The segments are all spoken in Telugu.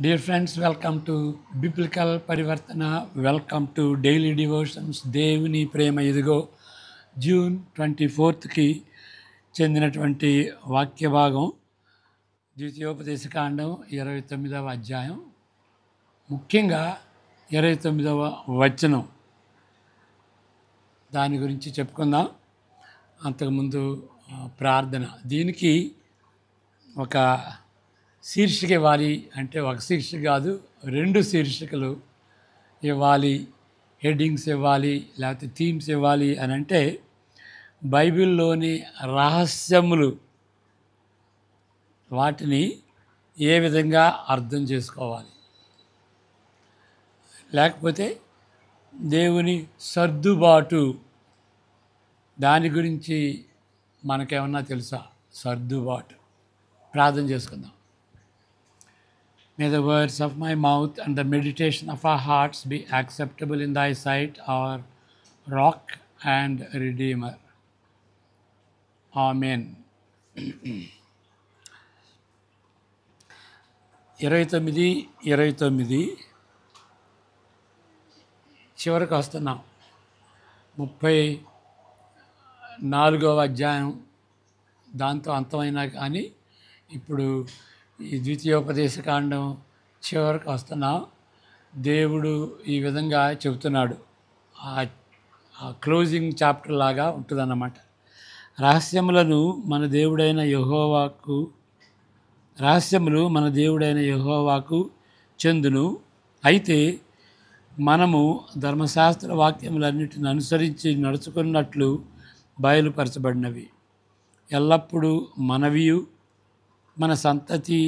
Dear friends, welcome to biblical Parivartana. Welcome to daily devotions. దేవుని ప్రేమ ఇదిగో జూన్ 24కి చెందినటువంటి వాక్య భాగం ద్వితీయోపదేశకాండం 29వ అధ్యాయం, ముఖ్యంగా 29వ వచనం. దాని గురించి చెప్పుకుందాం. అంతకుముందు ప్రార్థన. దీనికి ఒక శీర్షిక ఇవ్వాలి అంటే ఒక శీర్షిక కాదు, 2 శీర్షికలు ఇవ్వాలి, హెడ్డింగ్స్ ఇవ్వాలి, లేకపోతే థీమ్స్ ఇవ్వాలి అని అంటే బైబిల్లోని రహస్యములు, వాటిని ఏ విధంగా అర్థం చేసుకోవాలి, లేకపోతే దేవుని సర్దుబాటు, దాని గురించి మనకేమన్నా తెలుసా? సర్దుబాటు. ప్రార్థన చేసుకుందాం. May the words of my mouth and the meditation of our hearts be acceptable in thy sight, our rock and redeemer. Amen. 29 చివరికి వస్తున్నాం. 34వ అధ్యాయం దాంతో అంతమైనా కానీ ఇప్పుడు ఈ ద్వితీయోపదేశకాండం చివరికి వస్తున్నాం. దేవుడు ఈ విధంగా చెబుతున్నాడు. ఆ క్లోజింగ్ చాప్టర్ లాగా ఉంటుందన్నమాట. రహస్యములు మన దేవుడైన యెహోవాకు చెందును. అయితే మనము ధర్మశాస్త్ర వాక్యములన్నిటిని అనుసరించి నడుచుకున్నట్లు బయలుపరచబడినవి ఎల్లప్పుడూ మనవియు మన సంతతి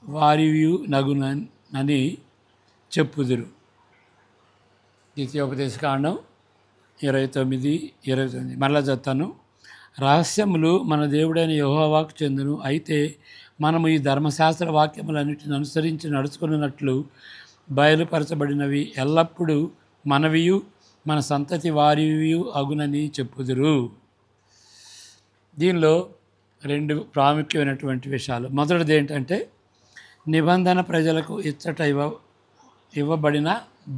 వారియు నగునని చెప్పుదురు. ద్వితీయోపదేశకాండం 29 మరలా చెప్తాను. రహస్యములు మన దేవుడైన యెహోవాకు చెందును. అయితే మనము ఈ ధర్మశాస్త్ర వాక్యములన్నిటిని అనుసరించి నడుచుకున్నట్లు బయలుపరచబడినవి ఎల్లప్పుడూ మనవియు మన సంతతి వారియు అగునని చెప్పుదురు. దీనిలో 2 ప్రాముఖ్యమైనటువంటి విషయాలు. మొదటిది ఏంటంటే నిబంధన ప్రజలకు ఇవ్వబడిన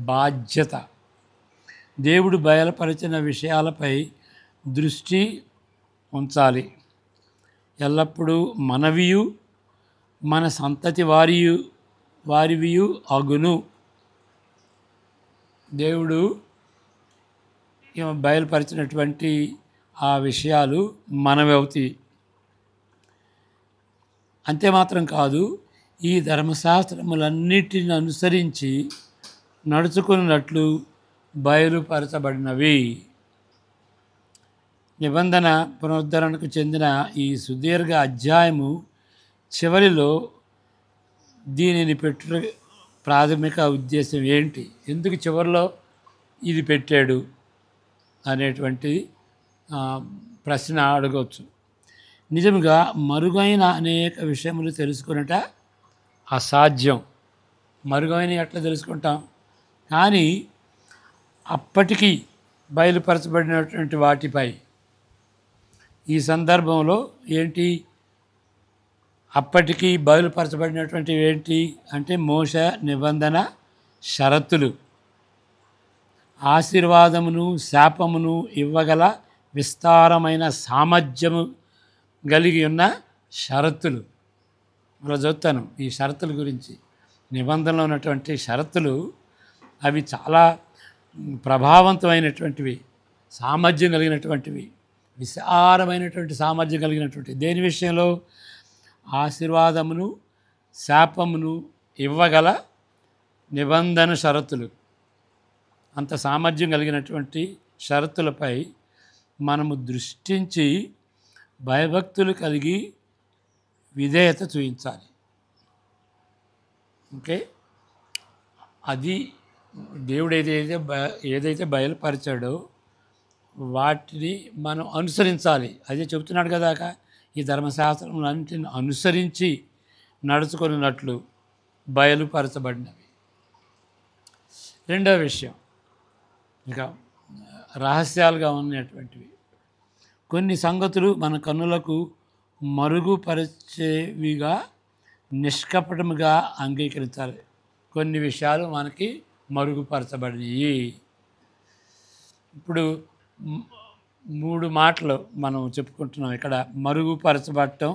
బాధ్యత. దేవుడు బయలుపరిచిన విషయాలపై దృష్టి ఉంచాలి. ఎల్లప్పుడూ మనవియు మన సంతతి వారివియు అగును. దేవుడు బయలుపరిచినటువంటి ఆ విషయాలు మనవి అవుతాయి. అంతే మాత్రం కాదు, ఈ ధర్మశాస్త్రములన్నిటిని అనుసరించి నడుచుకున్నట్లు బయలుపరచబడినవి. నిబంధన పునరుద్ధరణకు చెందిన ఈ సుదీర్ఘ అధ్యాయము చివరిలో దీనిని పెట్టు ప్రాథమిక ఉద్దేశం ఏంటి, ఎందుకు చివరిలో ఇది పెట్టాడు అనేటువంటి ప్రశ్న అడగవచ్చు. నిజంగా మరుగైన అనేక విషయములు తెలుసుకున్నట అసాధ్యం. మరుగైన ఎట్లా తెలుసుకుంటాం? కానీ అప్పటికి బయలుపరచబడినటువంటి వాటిపై ఈ సందర్భంలో ఏంటి, అప్పటికి బయలుపరచబడినటువంటివి ఏంటి అంటే మోషే నిబంధన షరతులు, ఆశీర్వాదమును శాపమును ఇవ్వగల విస్తారమైన సామర్థ్యము కలిగి ఉన్న షరతులు. అలా చెప్తాను ఈ షరతుల గురించి. నిబంధనలో ఉన్నటువంటి షరతులు అవి చాలా ప్రభావవంతమైనటువంటివి, సామర్థ్యం కలిగినటువంటివి, విశాలమైనటువంటి సామర్థ్యం కలిగినటువంటి. దేని విషయంలో? ఆశీర్వాదమును శాపమును ఇవ్వగల నిబంధన షరతులు. అంత సామర్థ్యం కలిగినటువంటి షరతులపై మనము దృష్టించి భయభక్తులు కలిగి విధేయత చూపించాలి. ఓకే, అది దేవుడు ఏదైతే బయలుపరిచాడో వాటిని మనం అనుసరించాలి. అదే చెబుతున్నాడు కదా, ఈ ధర్మశాస్త్రములన్నింటిని అనుసరించి నడుచుకున్నట్లు బయలుపరచబడినవి. రెండవ విషయం, ఇంకా రహస్యాలుగా ఉన్నటువంటివి కొన్ని సంగతులు మన కన్నులకు మరుగుపరిచేవిగా నిష్కపటముగా అంగీకరించాలి. కొన్ని విషయాలు మనకి మరుగుపరచబడినవి. ఇప్పుడు మ్- 3 మాటలు మనం చెప్పుకుంటున్నాం ఇక్కడ. మరుగుపరచబడటం,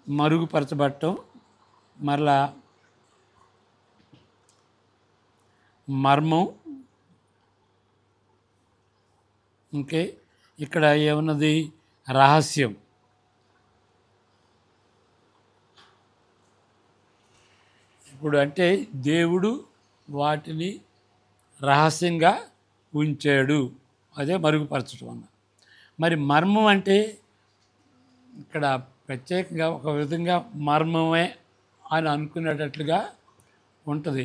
మరుగుపరచబడటం, మరలా మర్మం. ఇంకే ఇక్కడ ఏమున్నది? రహస్యం. ఇప్పుడు అంటే దేవుడు వాటిని రహస్యంగా ఉంచాడు, అదే మరుగుపరచడం అన్న. మరి మర్మం అంటే ఇక్కడ ప్రత్యేకంగా ఒక విధంగా మర్మమే అని అనుకునేటట్లుగా ఉంటుంది.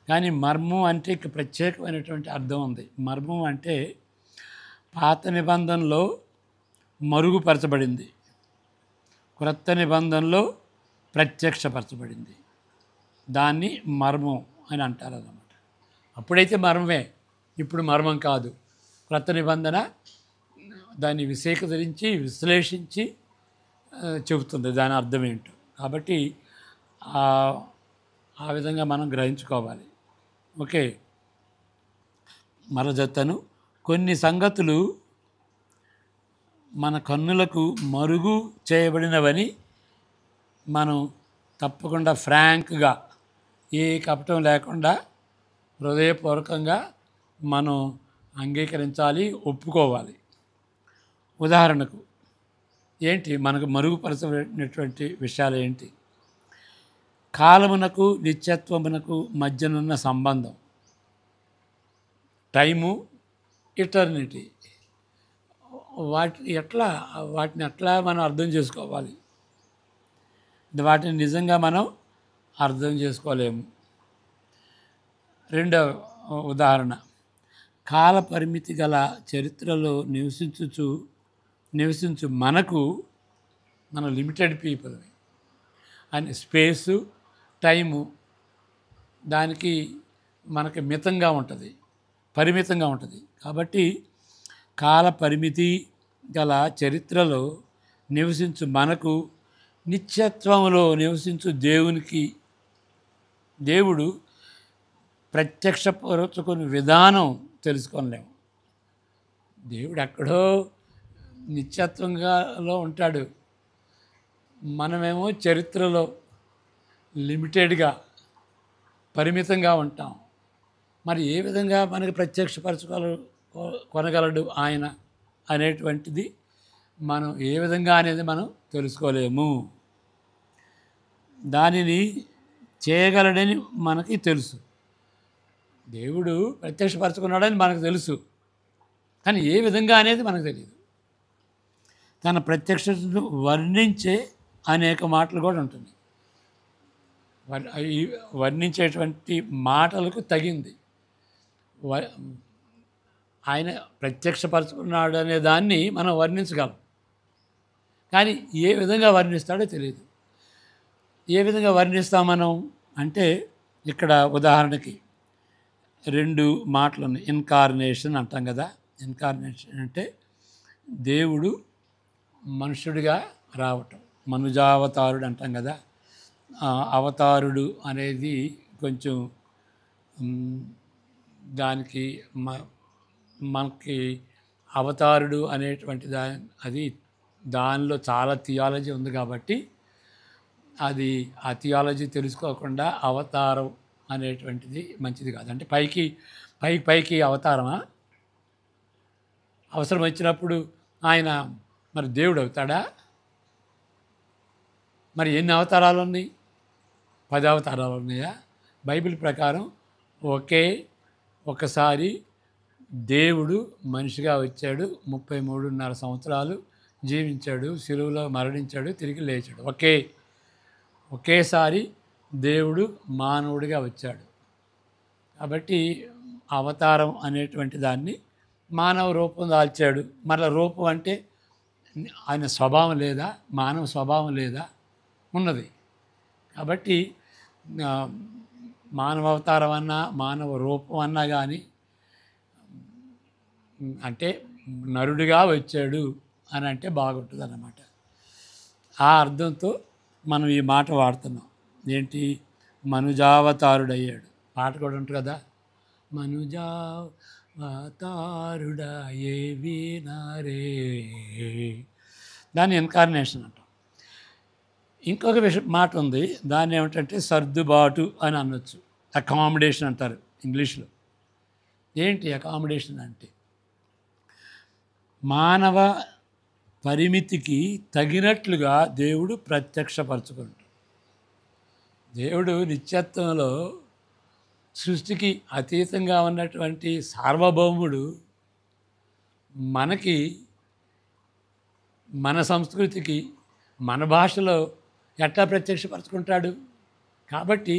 కానీ మర్మం అంటే ఇక ప్రత్యేకమైనటువంటి అర్థం ఉంది. మర్మం అంటే పాత నిబంధనలో మరుగుపరచబడింది, క్రొత్త నిబంధనలో ప్రత్యక్షపరచబడింది. దాన్ని మర్మం అని అంటారు అన్నమాట. అప్పుడైతే మర్మమే, ఇప్పుడు మర్మం కాదు. క్రొత్త నిబంధన దాన్ని విశ్లేషించి విశ్లేషించి చెబుతుంది దాని అర్థం ఏంటో. కాబట్టి ఆ విధంగా మనం గ్రహించుకోవాలి. ఓకే, మరజత్తను కొన్ని సంగతులు మన కన్నులకు మరుగు చేయబడినవని మనం తప్పకుండా ఫ్రాంక్గా, ఏ కపటం లేకుండా హృదయపూర్వకంగా మనం అంగీకరించాలి, ఒప్పుకోవాలి. ఉదాహరణకు ఏంటి మనకు మరుగుపరచబడినటువంటి విషయాలు ఏంటి? కాలమునకు నిత్యత్వమునకు మధ్యనున్న సంబంధం, టైము, ఇటర్నిటీ. వాటిని ఎట్లా మనం అర్థం చేసుకోవాలి? వాటిని నిజంగా మనం అర్థం చేసుకోలేము. రెండవ ఉదాహరణ, కాల పరిమితి గల చరిత్రలో నివసించు మనకు, మన లిమిటెడ్ పీపుల్ అని స్పేసు, టైము దానికి మనకి మితంగా ఉంటుంది, పరిమితంగా ఉంటుంది. కాబట్టి కాల పరిమితి గల చరిత్రలో నివసించు మనకు, నిత్యత్వంలో నివసించు దేవుడు ప్రత్యక్షపరచుకునే విధానం తెలుసుకోలేము. దేవుడు ఎక్కడో నిత్యత్వంగాలో ఉంటాడు, మనమేమో చరిత్రలో లిమిటెడ్గా, పరిమితంగా ఉంటాం. మరి ఏ విధంగా మనకి కొనగలడు ఆయన అనేటువంటిది మనం ఏ విధంగా అనేది మనం తెలుసుకోలేము. దానిని చేయగలడని మనకి తెలుసు, దేవుడు ప్రత్యక్షపరచుకున్నాడని మనకు తెలుసు, కానీ ఏ విధంగా అనేది మనకు తెలియదు. తన ప్రత్యక్షతను వర్ణించే అనేక మాటలు కూడా ఉంటుంది. వర్ణించేటువంటి మాటలకు తగింది. ఆయన ప్రత్యక్షపరచుకున్నాడు అనే దాన్ని మనం వర్ణించగలం, కానీ ఏ విధంగా వర్ణిస్తాడో తెలియదు. ఏ విధంగా వర్ణిస్తాం మనం అంటే, ఇక్కడ ఉదాహరణకి 2 మాటలు ఉన్నాయి. ఇన్కార్నేషన్ అంటాం కదా. ఇన్కార్నేషన్ అంటే దేవుడు మనుషుడిగా రావటం, మనుజావతారుడు అంటాం కదా. అవతారుడు అనేది కొంచెం దానికి మనకి అవతారుడు అనేటువంటి దానిలో చాలా థియాలజీ ఉంది. కాబట్టి అది ఆ థియాలజీ తెలుసుకోకుండా అవతారం అనేటువంటిది మంచిది కాదు. అంటే పైకి అవతారమా? అవసరం వచ్చినప్పుడు ఆయన మరి దేవుడు అవుతాడా? మరి ఎన్ని అవతారాలు ఉన్నాయి? 10 అవతారాలు ఉన్నాయా? బైబిల్ ప్రకారం ఒకసారి దేవుడు మనిషిగా వచ్చాడు, 33.5 సంవత్సరాలు జీవించాడు, శిలువలో మరణించాడు, తిరిగి లేచాడు. ఒకేసారి దేవుడు మానవుడిగా వచ్చాడు. కాబట్టి అవతారం అనేటువంటి దాన్ని మానవ రూపం దాల్చాడు. మరలా రూపం అంటే ఆయన స్వభావం లేదా? మానవ స్వభావం లేదా? ఉన్నది. కాబట్టి మానవ అవతారం అన్నా, మానవ రూపం అన్నా కానీ, అంటే నరుడిగా వచ్చాడు అని అంటే బాగుంటుంది అన్నమాట. ఆ అర్థంతో మనం ఈ మాట వాడుతున్నాం. ఏంటి? మనుజావతారుడయ్యాడు. పాట కూడా ఉంటుంది కదా, మనుజావతారుడాయే వీనారే, దాన్ని ఇన్కార్నేషన్ అంటాం. ఇంకొక మాట ఉంది, దాన్ని ఏమిటంటే సర్దుబాటు అని అనొచ్చు. అకామిడేషన్ అంటారు ఇంగ్లీష్లో. ఏంటి అకామిడేషన్ అంటే? మానవ పరిమితికి తగినట్లుగా దేవుడు ప్రత్యక్షపరచుకుంటాడు. దేవుడు నిత్యత్వంలో సృష్టికి అతీతంగా ఉన్నటువంటి సార్వభౌముడు మనకి, మన సంస్కృతికి, మన భాషలో ఎట్లా ప్రత్యక్షపరచుకుంటాడు? కాబట్టి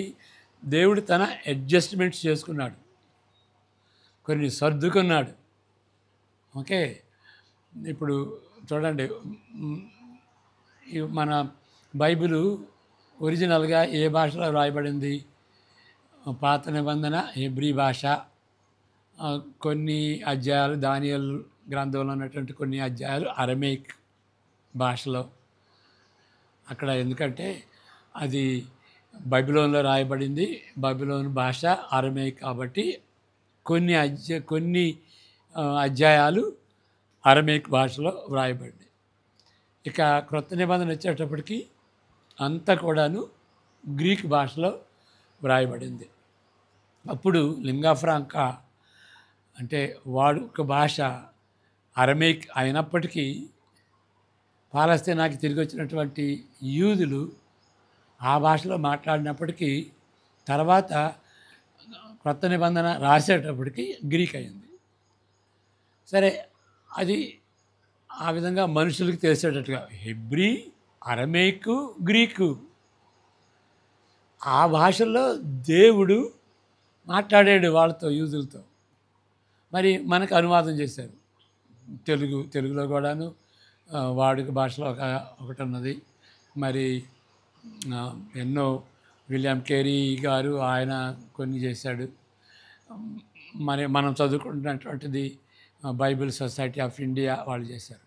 దేవుడు తన అడ్జస్ట్మెంట్స్ చేసుకున్నాడు, కొన్ని సర్దుకున్నాడు. ఓకే, ఇప్పుడు చూడండి, మన బైబిలు ఒరిజినల్గా ఏ భాషలో రాయబడింది? పాత నిబంధన హెబ్రీ భాష, కొన్ని అధ్యాయాలు దానియేలు గ్రంథంలో ఉన్నటువంటి కొన్ని అధ్యాయాలు అరమేయిక్ భాషలో. అక్కడ ఎందుకంటే అది బైబిలోన్లో రాయబడింది, బైబిలోన్ భాష అరమేయిక్ కాబట్టి కొన్ని అధ్యాయాలు అరమేయిక్ భాషలో వ్రాయబడింది. ఇక క్రొత్త నిబంధన వచ్చేటప్పటికి అంతా కూడాను గ్రీక్ భాషలో వ్రాయబడింది. అప్పుడు లింగా ఫ్రాంకా అంటే వాడుక భాష అరమేయిక్ అయినప్పటికీ పాలస్తీనాకి తిరిగి వచ్చినటువంటి యూదులు ఆ భాషలో మాట్లాడినప్పటికీ తర్వాత క్రొత్త నిబంధన రాసేటప్పటికి గ్రీక్ అయింది. సరే, అది ఆ విధంగా మనుషులకు తెలిసేటట్టుగా హెబ్రీ, అరమేయిక్, గ్రీకు ఆ భాషల్లో దేవుడు మాట్లాడాడు వాళ్ళతో, యూదులతో. మరి మనకు అనువాదం చేశారు. తెలుగులో కూడాను వాడుక భాషలో ఒకటి ఉన్నది. మరి ఎన్నో విలియం కేరీ గారు ఆయన కొన్ని చేశాడు. మరి మనం చదువుకుంటున్నటువంటిది బైబిల్ సొసైటీ ఆఫ్ ఇండియా వాళ్ళు చేశారు.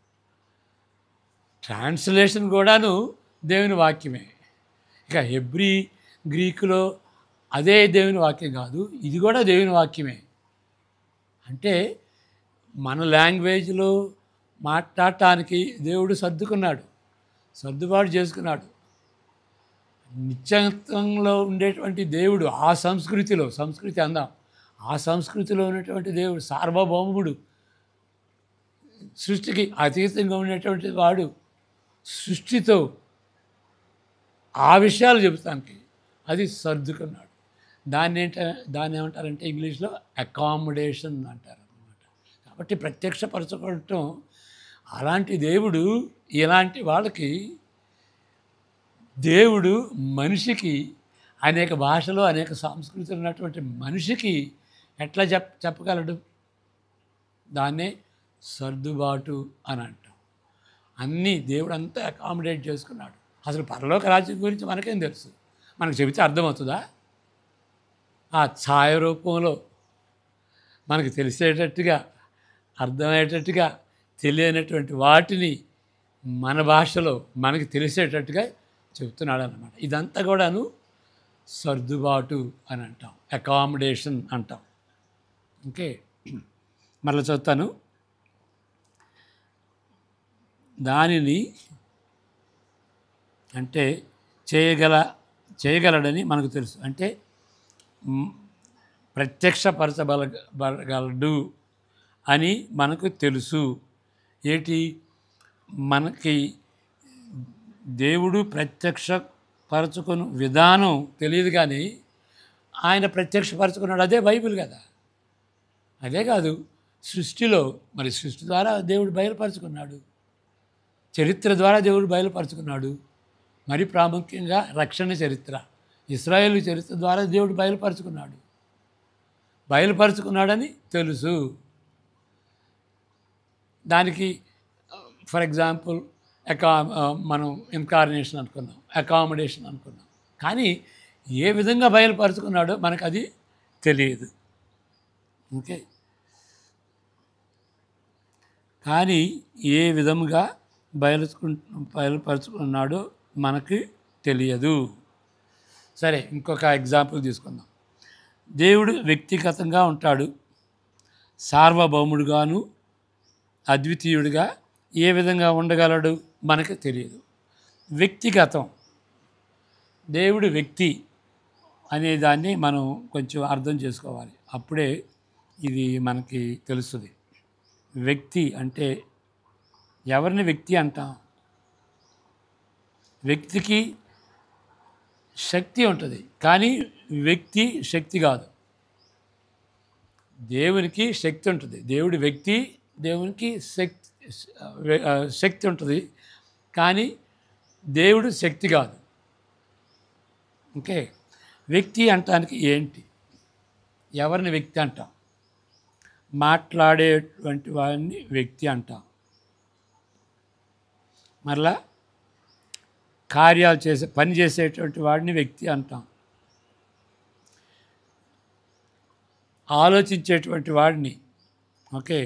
ట్రాన్స్లేషన్ కూడాను దేవుని వాక్యమే. ఇక హెబ్రీ, గ్రీకులో అదే దేవుని వాక్యం కాదు, ఇది కూడా దేవుని వాక్యమే. అంటే మన లాంగ్వేజ్లో మాట్లాడటానికి దేవుడు సర్దుబాటు చేసుకున్నాడు. నిత్యంలో ఉండేటువంటి దేవుడు ఆ సంస్కృతి అందాం, ఆ సంస్కృతిలో ఉన్నటువంటి దేవుడు సార్వభౌముడు, సృష్టికి అతీతంగా ఉండేటువంటి వాడు, సృష్టితో ఆ విషయాలు చెబుతానికి అది సర్దుకున్నాడు. దాన్ని ఏమంటారంటే ఇంగ్లీష్లో అకామిడేషన్ అంటారు అన్నమాట. కాబట్టి ప్రత్యక్షపరచుకోవటం, అలాంటి దేవుడు ఇలాంటి వాళ్ళకి, దేవుడు మనిషికి అనేక భాషలు అనేక సంస్కృతులు ఉన్నటువంటి మనిషికి ఎట్లా చెప్పగలడు? దాన్నే సర్దుబాటు అని అంటాం. అన్నీ దేవుడు అంతా అకామిడేట్ చేసుకున్నాడు. అసలు పరలోక రాజ్యం గురించి మనకేం తెలుసు? మనకు చెబితే అర్థమవుతుందా? ఆ ఛాయ రూపంలో మనకు తెలిసేటట్టుగా, అర్థమయ్యేటట్టుగా, తెలియనటువంటి వాటిని మన భాషలో మనకి తెలిసేటట్టుగా చెప్తున్నాడు అన్నమాట. ఇదంతా కూడాను సర్దుబాటు అని అంటాం, అకామిడేషన్ అంటాం. ఓకే, మరలా చదువుతాను. దానిని అంటే చేయగలడని మనకు తెలుసు. అంటే ప్రత్యక్షపరచగలడు అని మనకు తెలుసు. ఏంటి? మనకి దేవుడు ప్రత్యక్షపరచుకుని విధానం తెలియదు, కానీ ఆయన ప్రత్యక్షపరచుకున్నాడు. అదే బైబిల్ కదా. అదే కాదు, సృష్టిలో మరి సృష్టి ద్వారా దేవుడు బయలుపరుచుకున్నాడు, చరిత్ర ద్వారా దేవుడు బయలుపరుచుకున్నాడు. మరి ప్రాముఖ్యంగా రక్షణ చరిత్ర, ఇశ్రాయేలు చరిత్ర ద్వారా దేవుడు బయలుపరుచుకున్నాడని తెలుసు. దానికి ఫర్ ఎగ్జాంపుల్ మనం ఇన్కార్నేషన్ అనుకున్నాం, అకామిడేషన్ అనుకున్నాం, కానీ ఏ విధంగా బయలుపరుచుకున్నాడో మనకు అది తెలియదు. ఓకే, కానీ ఏ విధముగా బయలుపరుచుకున్నాడో మనకి తెలియదు. సరే, ఇంకొక ఎగ్జాంపుల్ తీసుకుందాం. దేవుడు వ్యక్తిగతంగా ఉంటాడు. సార్వభౌముడుగాను అద్వితీయుడిగా ఏ విధంగా ఉండగలడు మనకు తెలియదు. వ్యక్తిగతం, దేవుడు వ్యక్తి అనేదాన్ని మనం కొంచెం అర్థం చేసుకోవాలి. అప్పుడే ఇది మనకి తెలుస్తుంది. వ్యక్తి అంటే ఎవరిని వ్యక్తి అంటాం? వ్యక్తికి శక్తి ఉంటుంది, కానీ వ్యక్తి శక్తి కాదు. దేవునికి శక్తి ఉంటుంది. దేవుడి వ్యక్తి, దేవునికి శక్తి ఉంటుంది, కానీ దేవుడు శక్తి కాదు. ఓకే, వ్యక్తి అంటానికి ఏంటి? ఎవరిని వ్యక్తి అంటాం? మాట్లాడేటువంటి వాడిని వ్యక్తి అంటాం. మరలా కార్యాలు పని చేసేటువంటి వాడిని వ్యక్తి అంటాం. ఆలోచించేటువంటి వాడిని, ఓకే,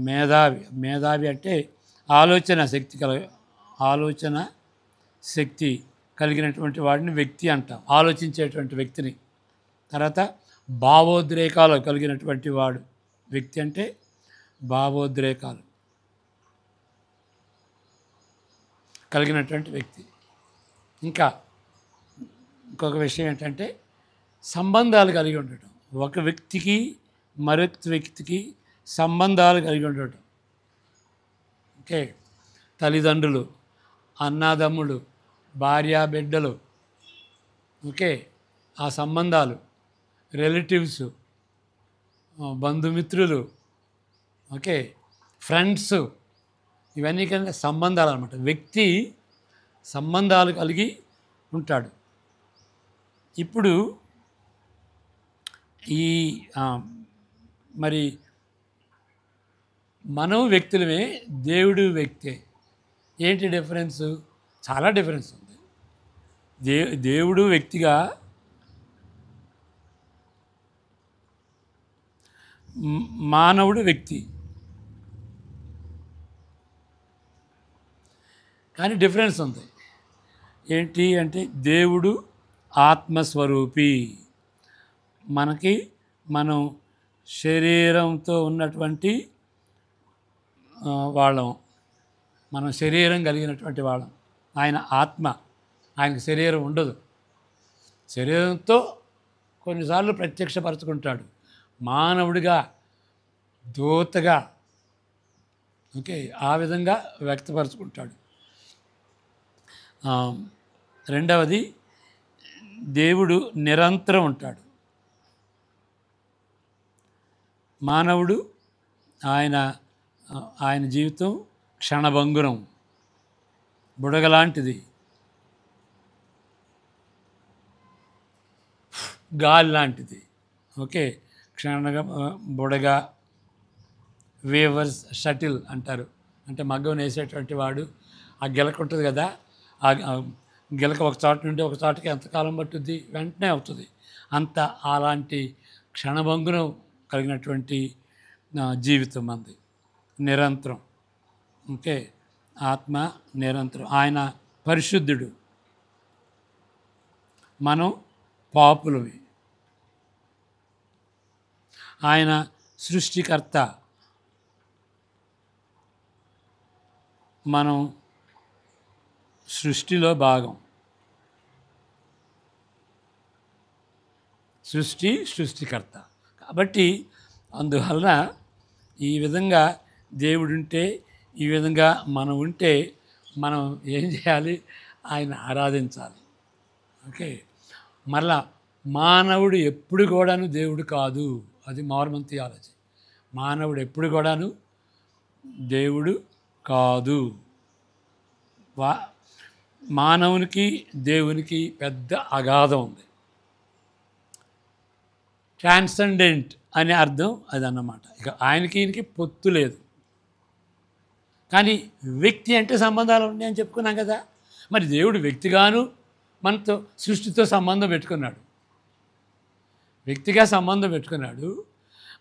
మేధావి అంటే ఆలోచన శక్తి కలిగినటువంటి వాడిని వ్యక్తి అంటాం, ఆలోచించేటువంటి వ్యక్తిని. తర్వాత భావోద్రేకాలు కలిగినటువంటి వాడు వ్యక్తి అంటే భావోద్రేకాలు కలిగినటువంటి వ్యక్తి. ఇంకొక విషయం ఏంటంటే సంబంధాలు కలిగి ఉండటం. ఒక వ్యక్తికి మరొక వ్యక్తికి సంబంధాలు కలిగి ఉండటం. ఓకే, తల్లిదండ్రులు, అన్నదమ్ములు, భార్యా బిడ్డలు, ఓకే, ఆ సంబంధాలు, రిలేటివ్స్, బంధుమిత్రులు, ఓకే, ఫ్రెండ్స్, ఇవన్నీ కనుక సంబంధాలు అన్నమాట. వ్యక్తి సంబంధాలు కలిగి ఉంటాడు. ఇప్పుడు మరి మనం వ్యక్తులమే, దేవుడు వ్యక్తే. ఏంటి డిఫరెన్సు? చాలా డిఫరెన్స్ ఉంది. దేవుడు వ్యక్తిగా, మానవుడు వ్యక్తి. కానీ డిఫరెన్స్ ఉంది. ఏంటి అంటే దేవుడు ఆత్మస్వరూపి. మనం శరీరంతో ఉన్నటువంటి వాళ్ళం, మనం శరీరం కలిగినటువంటి వాళ్ళం. ఆయన ఆత్మ, ఆయనకు శరీరం ఉండదు. శరీరంతో కొన్నిసార్లు ప్రత్యక్షపరచుకుంటాడు, మానవుడిగా, దూతగా, ఓకే, ఆ విధంగా వ్యక్తపరచుకుంటాడు. రెండవది, దేవుడు నిరంతరం ఉంటాడు. మానవుడు ఆయన జీవితం క్షణభంగురం, బుడగలాంటిది, గాలి లాంటిది. ఓకే, బుడగ, వేవర్స్, షటిల్ అంటారు. అంటే మగ్గం వేసేటువంటి వాడు, ఆ గిలక ఉంటుంది కదా, ఆ గిలక ఒక చోట నుండి ఒక చోటకి ఎంతకాలం పట్టుద్ది? వెంటనే అవుతుంది. అలాంటి క్షణభంగురం కలిగినటువంటి జీవితం మంది, నిరంతరం. ఓకే, ఆత్మ నిరంతరం. ఆయన పరిశుద్ధుడు, మనం పాపులవి. ఆయన సృష్టికర్త, మనం సృష్టిలో భాగం. సృష్టికర్త కాబట్టి అందువలన ఈ విధంగా దేవుడుంటే, ఈ విధంగా మనం ఉంటే, మనం ఏం చేయాలి? ఆయన ఆరాధించాలి. ఓకే, మరలా మానవుడు ఎప్పుడు కూడాను దేవుడు కాదు. అది మార్మన్ థియాలజీ. మానవుడు ఎప్పుడు కూడాను దేవుడు కాదు. మానవునికి దేవునికి పెద్ద అగాధం ఉంది. ట్రాన్సెండెంట్ అనే అర్థం అదన్నమాట. ఇక ఆయనకి ఈయనకి పొత్తు లేదు. కానీ వ్యక్తి అంటే సంబంధాలు ఉన్నాయని చెప్పుకున్నాం కదా. మరి దేవుడు వ్యక్తిగాను మనతో సృష్టితో సంబంధం పెట్టుకున్నాడు, వ్యక్తిగా సంబంధం పెట్టుకున్నాడు.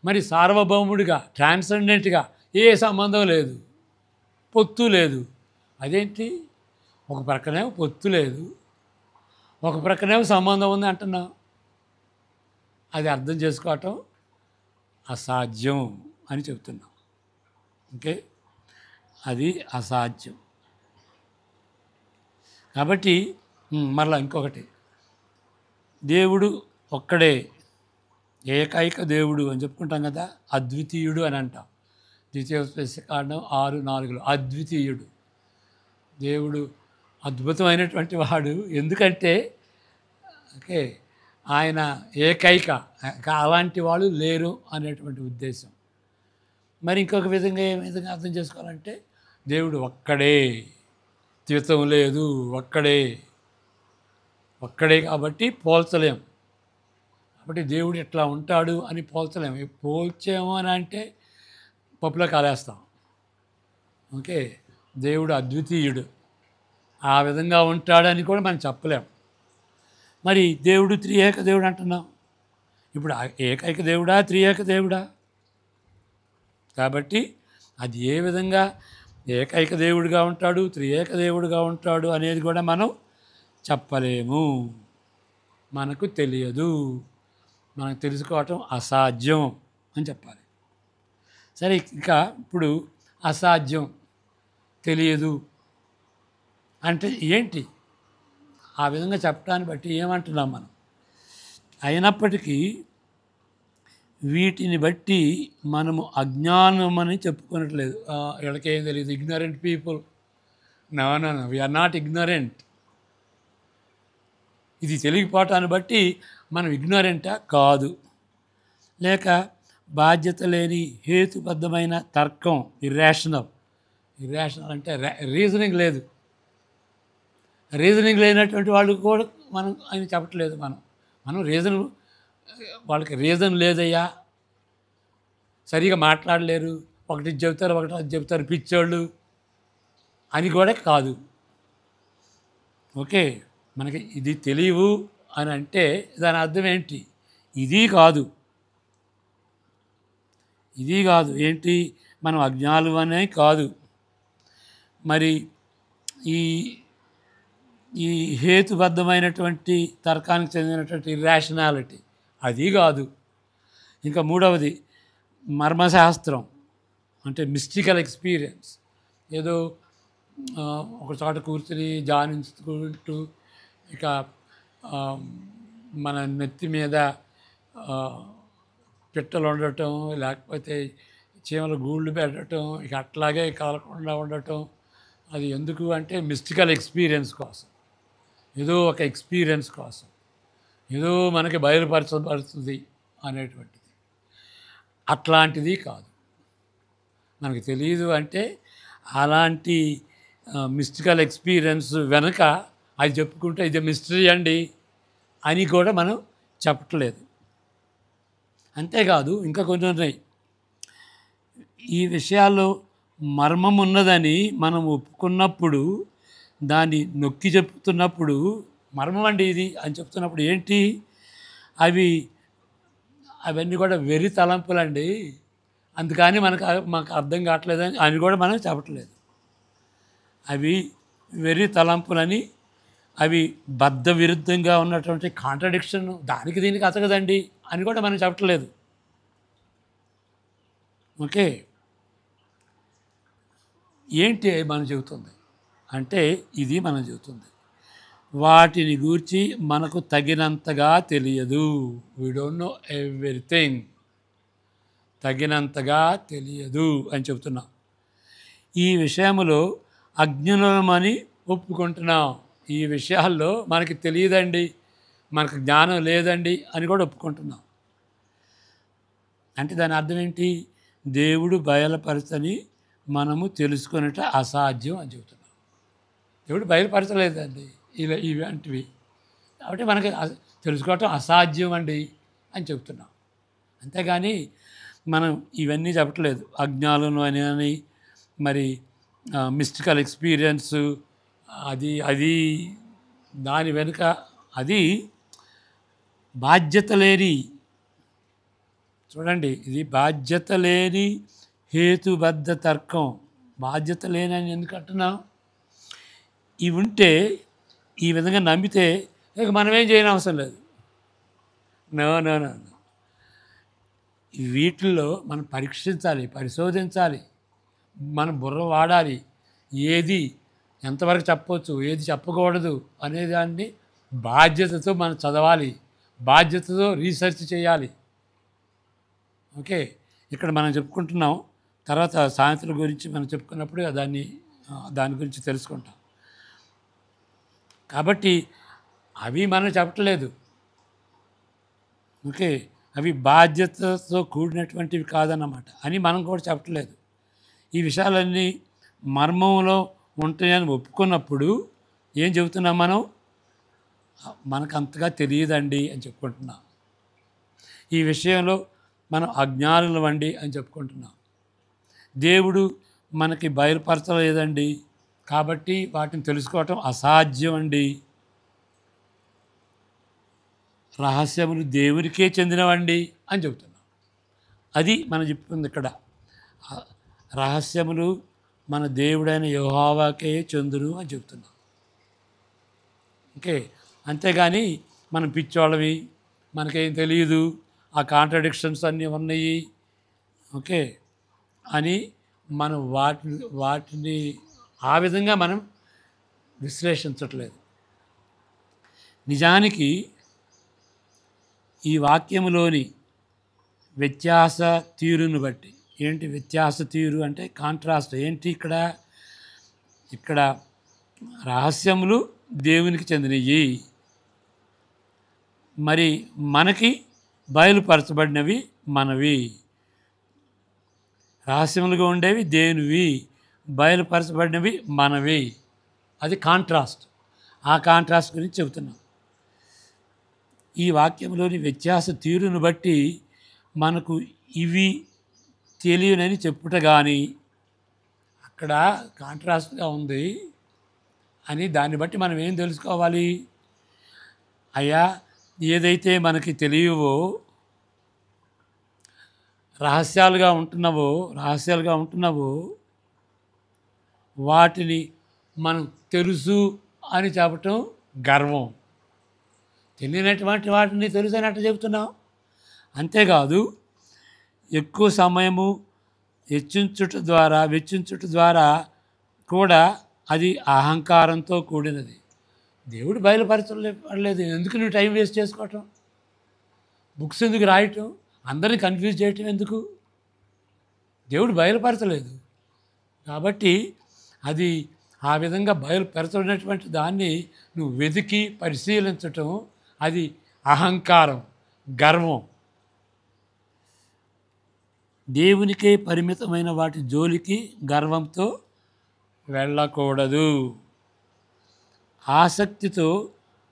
మరి సార్వభౌముడిగా ట్రాన్సెండెంట్గా ఏ సంబంధం లేదు, పొత్తు లేదు. అదేంటి? ఒక ప్రక్కనేమో పొత్తు లేదు, ఒక ప్రక్కనేమో సంబంధం ఉంది అంటున్నాం. అది అర్థం చేసుకోవటం అసాధ్యం అని చెప్తున్నాం. ఓకే, అది అసాధ్యం. కాబట్టి మరలా ఇంకొకటి, దేవుడు ఒక్కడే ఏకైక దేవుడు అని చెప్పుకుంటాం కదా, అద్వితీయుడు అని అంటాం. ద్వితీయోపదేశకాండం 6:4 అద్వితీయుడు. దేవుడు అద్భుతమైనటువంటి వాడు. ఎందుకంటే ఓకే, ఆయన ఏకైక, అలాంటి వాళ్ళు లేరు అనేటువంటి ఉద్దేశం. మరి ఇంకొక విధంగా ఏ విధంగా అర్థం చేసుకోవాలంటే, దేవుడు ఒక్కడే, ద్వితం లేదు, ఒక్కడే కాబట్టి పోల్చలేం. కాబట్టి దేవుడు ఎట్లా ఉంటాడు అని పోల్చలేము. పోల్చేమో అని అంటే పప్పులో కాలేస్తాం. ఓకే, దేవుడు అద్వితీయుడు, ఆ విధంగా ఉంటాడని కూడా మనం చెప్పలేం. మరి దేవుడు త్రియేక దేవుడు అంటున్నాం. ఇప్పుడు ఏకైక దేవుడా, త్రియేక దేవుడా? కాబట్టి అది ఏ విధంగా ఏకైక దేవుడిగా ఉంటాడు, త్రియేక దేవుడిగా ఉంటాడు అనేది కూడా మనం చెప్పలేము. మనకు తెలియదు, మనకు తెలుసుకోవటం అసాధ్యం అని చెప్పాలి. సరే, ఇంకా ఇప్పుడు అసాధ్యం, తెలియదు అంటే ఏంటి? ఆ విధంగా చెప్పడాన్ని బట్టి ఏమంటున్నాం మనం? అయినప్పటికీ వీటిని బట్టి మనము అజ్ఞానమని చెప్పుకోనట్లేదు. వీళ్ళకేం తెలియదు, ignorant people. No, we are not ignorant. ఇది తెలియకపోవటాన్ని బట్టి మనం ఇగ్నరెంటా? కాదు. లేక బాధ్యత లేని హేతుబద్ధమైన తర్కం, ఇర్రేషనల్ అంటే రీజనింగ్ లేదు. రీజనింగ్ లేనటువంటి వాళ్ళు కూడా మనం ఆయన చెప్పట్లేదు. మనం రీజన్, వాళ్ళకి రీజన్ లేదయ్యా, సరిగా మాట్లాడలేరు, ఒకటి చెబుతారు ఒకటి అది చెబుతారు, పిచ్చోళ్ళు అని కూడా కాదు. ఓకే, మనకి ఇది తెలియవు అని అంటే దాని అర్థం ఏంటి? ఇది కాదు ఏంటి? మనం అజ్ఞానులు అనే కాదు. మరి ఈ హేతుబద్ధమైనటువంటి తర్కానికి చెందినటువంటి ఇర్రాషనాలిటీ అది కాదు. ఇంకా మూడవది మర్మశాస్త్రం, అంటే మిస్టికల్ ఎక్స్పీరియన్స్. ఏదో ఒక చోట కూర్చుని ధ్యానించుకుంటూ ఇక మన నెత్తి మీద పిట్టలు ఉండటం, లేకపోతే చీమల గూళ్ళు పెట్టడం, ఇక అట్లాగే కదలకుండా ఉండటం. అది ఎందుకు అంటే మిస్టికల్ ఎక్స్పీరియన్స్ కోసం, ఏదో ఒక ఎక్స్పీరియన్స్ కోసం, ఏదో మనకి బయలుపరచబడుతుంది అనేటువంటిది. అట్లాంటిది కాదు. మనకు తెలియదు అంటే అలాంటి మిస్టికల్ ఎక్స్పీరియన్స్ వెనక అది చెప్పుకుంటే ఇది మిస్టరీ అండి అని కూడా మనం చెప్పట్లేదు. అంతేకాదు, ఇంకా కొన్ని ఉన్నాయి. ఈ విషయాల్లో మర్మం ఉన్నదని మనం ఒప్పుకున్నప్పుడు, దాన్ని నొక్కి చెప్తున్నప్పుడు, మర్మం అండి ఇది అని చెప్తున్నప్పుడు ఏంటి? అవన్నీ కూడా వెర్రి తలంపులండి, అందుకని మాకు అర్థం కావట్లేదని అని కూడా మనం చెప్పట్లేదు. అవి వెర్రి తలంపులని, అవి బద్ధ విరుద్ధంగా ఉన్నటువంటి కాంట్రడిక్షన్, దానికి దీనికి అతకదండి అని కూడా మనం చెప్పట్లేదు. ఓకే, ఏంటి మనం చెబుతుంది అంటే ఇది మనం చెబుతుంది, వాటిని గూర్చి మనకు తగినంతగా తెలియదు. We don't know everything. తగినంతగా తెలియదు అని చెబుతున్నాం. ఈ విషయంలో అజ్ఞులమని ఒప్పుకుంటున్నాం. ఈ విషయాల్లో మనకి తెలియదండి, మనకు జ్ఞానం లేదండి అని కూడా ఒప్పుకుంటున్నాం. అంటే దాని అర్థం ఏంటి? దేవుడు బయలుపరచని మనము తెలుసుకునేట అసాధ్యం అని చెబుతున్నాం. దేవుడు బయలుపరచలేదండి ఇలాంటివి, కాబట్టి మనకి తెలుసుకోవటం అసాధ్యం అండి అని చెబుతున్నాం. అంతేగాని మనం ఇవన్నీ చెప్పట్లేదు. అజ్ఞానం అని మరి మిస్టికల్ ఎక్స్పీరియన్స్ అది దాని వెనుక అది బాధ్యత లేని చూడండి, ఇది బాధ్యత లేని హేతుబద్ధ తర్కం. బాధ్యత లేనని ఎందుకు అంటున్నాం? ఇవి ఉంటే, ఈ విధంగా నమ్మితే ఇక మనమేం చేయని అవసరం లేదు. No no no no. వీటిల్లో మనం పరీక్షించాలి, పరిశోధించాలి, మన బుర్ర వాడాలి. ఏది ఎంతవరకు చెప్పవచ్చు, ఏది చెప్పకూడదు అనే దాన్ని బాధ్యతతో మనం చదవాలి, బాధ్యతతో రీసెర్చ్ చేయాలి. ఓకే, ఇక్కడ మనం చెప్పుకుంటున్నాం. తర్వాత సామెతల గురించి మనం చెప్పుకున్నప్పుడు దాని గురించి తెలుసుకుంటాం. కాబట్టి అవి మనం చెప్పట్లేదు. ఓకే, అవి బాధ్యతతో కూడినటువంటివి కాదన్నమాట అని మనం కూడా చెప్పట్లేదు. ఈ విషయాలన్నీ మర్మంలో ఉంటాయని ఒప్పుకున్నప్పుడు ఏం చెబుతున్నాం మనం? మనకు అంతగా తెలియదండి అని చెప్పుకుంటున్నాం. ఈ విషయంలో మనం అజ్ఞానులమండి అని చెప్పుకుంటున్నాం. దేవుడు మనకి బయలుపరచలేదండి, కాబట్టి వాటిని తెలుసుకోవటం అసాధ్యం అండి. రహస్యములు దేవునికే చెందినవండి అని చెబుతున్నాం. అది మనం చెప్తుంది ఇక్కడ. రహస్యములు మన దేవుడైన యెహోవాకే చెందును అని చెప్తున్నాం. ఓకే, అంతేగాని మనం పిచ్చోళ్ళవి, మనకేం తెలియదు, ఆ కాంట్రడిక్షన్స్ అన్నీ ఉన్నాయి, ఓకే అని మనం వాటిని ఆ విధంగా మనం విశ్లేషించట్లేదు. నిజానికి ఈ వాక్యములోని వ్యత్యాస తీరును బట్టి, ఏంటి వ్యత్యాస తీరు అంటే కాంట్రాస్ట్ ఏంటి? ఇక్కడ రహస్యములు దేవునికి చెందినవి, మరి మనకి బయలుపరచబడినవి మనవి. రహస్యములుగా ఉండేవి దేవునివి, బయలుపరచబడినవి మనవి. అది కాంట్రాస్ట్. ఆ కాంట్రాస్ట్ గురించి చెబుతున్నాం. ఈ వాక్యంలోని వ్యత్యాస తీరును బట్టి మనకు ఇవి తెలియనని చెప్పుట కానీ, అక్కడ కాంట్రాస్ట్గా ఉంది అని దాన్ని బట్టి మనం ఏం తెలుసుకోవాలి? అయ్యా, ఏదైతే మనకి తెలియవో, రహస్యాలుగా ఉంటున్నావో వాటిని మనం తెలుసు అని చెప్పటం గర్వం. తెలియనటువంటి వాటిని తెలుసు అని అట్లా చెబుతున్నాం. అంతేకాదు, ఎక్కువ సమయము వెచ్చించుట ద్వారా కూడా అది అహంకారంతో కూడినది. దేవుడు బయలుపరచలేదు, ఎందుకు నువ్వు టైం వేస్ట్ చేసుకోవటం? బుక్స్ ఎందుకు రాయటం? అందరినీ కన్ఫ్యూజ్ చేయటం ఎందుకు? దేవుడు బయలుపరచలేదు కాబట్టి అది ఆ విధంగా బయలుపరచబడినటువంటి దాన్ని నువ్వు వెతికి పరిశీలించటం అది అహంకారం, గర్వం. దేవునికే పరిమితమైన వాటి జోలికి గర్వంతో వెళ్ళకూడదు. ఆసక్తితో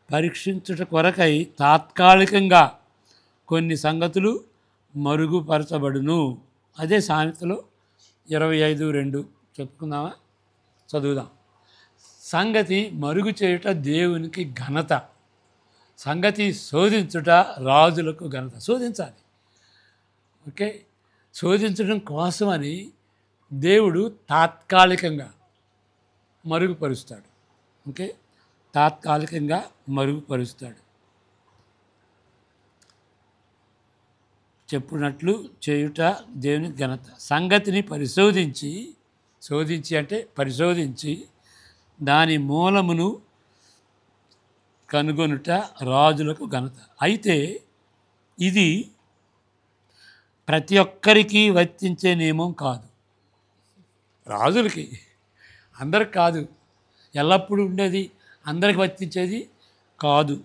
పరీక్షించుట కొరకై తాత్కాలికంగా కొన్ని సంగతులు మరుగుపరచబడును. అదే సామెతలో 25:2 చెప్పుకుందామా? చదువుదాం. సంగతి మరుగు చేయుట దేవునికి ఘనత, సంగతి శోధించుట రాజులకు ఘనత. శోధించాలి, ఓకే. శోధించడం కోసమని దేవుడు తాత్కాలికంగా మరుగుపరుస్తాడు, ఓకే. తాత్కాలికంగా మరుగుపరుస్తాడు. చెప్పునట్లు చేయుట దేవుని ఘనత. సంగతిని పరిశోధించి దాని మూలమును కనుగొనుట రాజులకు ఘనత. అయితే ఇది ప్రతి ఒక్కరికి వర్తించే నియమం కాదు. రాజులకి, అందరికి కాదు. ఎల్లప్పుడూ ఉండేది, అందరికి వర్తించేది కాదు,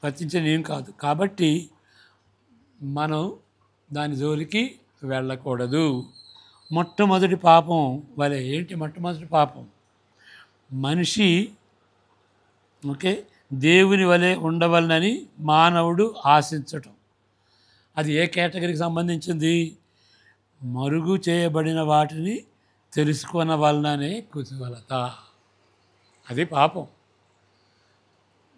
వర్తించే నియమం కాదు. కాబట్టి మనం దాని జోలికి వెళ్ళకూడదు. మొట్టమొదటి పాపం వలె. ఏంటి మొట్టమొదటి పాపం? మనిషి, ఓకే, దేవుని వలె ఉండవలనని మానవుడు ఆశించటం. అది ఏ కేటగిరీకి సంబంధించింది? మరుగు చేయబడిన వాటిని తెలుసుకొనవలననే కుతూహలత. అది పాపం.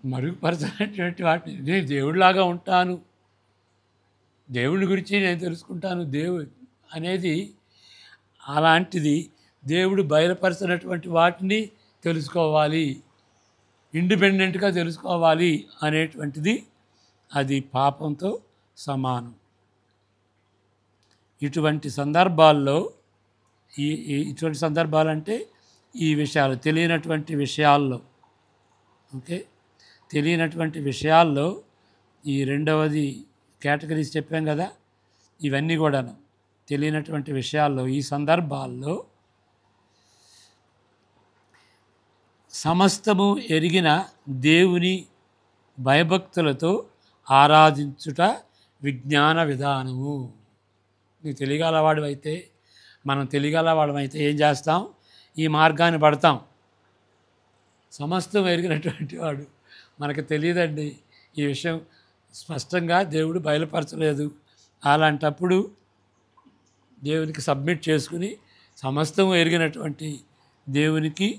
మరుగుపరచినటువంటి వాటిని, నేను దేవుడిలాగా ఉంటాను, దేవుని గురించి నేను తెలుసుకుంటాను. దేవుడు అనేది అలాంటిది. దేవుడు బయలుపరిచినటువంటి వాటిని తెలుసుకోవాలి, ఇండిపెండెంట్గా తెలుసుకోవాలి అనేటువంటిది అది పాపంతో సమానం. ఇటువంటి సందర్భాల్లో ఇటువంటి సందర్భాలంటే ఈ విషయాలు తెలియనటువంటి విషయాల్లో, ఓకే, తెలియనటువంటి విషయాల్లో ఈ రెండవది కేటగిరీస్ చెప్పాం కదా, ఇవన్నీ కూడాను తెలియనటువంటి విషయాల్లో ఈ సందర్భాల్లో సమస్తము ఎరిగిన దేవుని భయభక్తులతో ఆరాధించుట విజ్ఞాన విధానము. నువ్వు తెలియగలవాడివైతే, మనం తెలియగలవాడమైతే ఏం చేస్తాం? ఈ మార్గాన్ని పడతాం. సమస్తం ఎరిగినటువంటి వాడు మనకు తెలియదండి, ఈ విషయం స్పష్టంగా దేవుడు బయలుపరచలేదు. అలాంటప్పుడు దేవునికి సబ్మిట్ చేసుకుని సమస్తం ఎరిగినటువంటి దేవునికి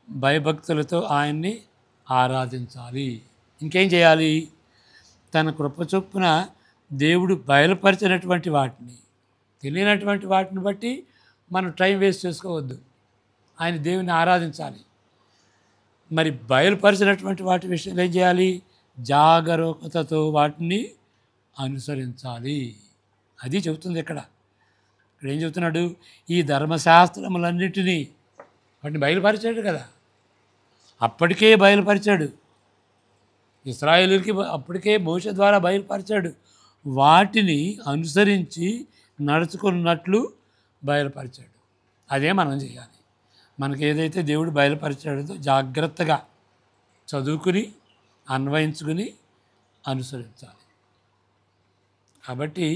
భయభక్తులతో ఆయన్ని ఆరాధించాలి. ఇంకేం చేయాలి? తన కృప చొప్పున దేవుడు బయలుపరిచినటువంటి వాటిని, తెలియనటువంటి వాటిని బట్టి మనం టైం వేస్ట్ చేసుకోవద్దు, ఆయన దేవుని ఆరాధించాలి. మరి బయలుపరిచినటువంటి వాటి విషయంలో ఏం చేయాలి? జాగరూకతతో వాటిని అనుసరించాలి. అది చెబుతుంది ఇక్కడ. ఇక్కడ ఏం చెబుతున్నాడు? ఈ ధర్మశాస్త్రములన్నిటినీ వాటిని బయలుపరిచాడు కదా, అప్పటికే బయలుపరిచాడు. ఇశ్రాయేలుకి అప్పటికే మోషే ద్వారా బయలుపరిచాడు. వాటిని అనుసరించి నడుచుకున్నట్లు బయలుపరిచాడు. అదే మనం చేయాలి. మనకి ఏదైతే దేవుడు బయలుపరిచాడో జాగ్రత్తగా చదువుకుని అన్వయించుకుని అనుసరించాలి. కాబట్టి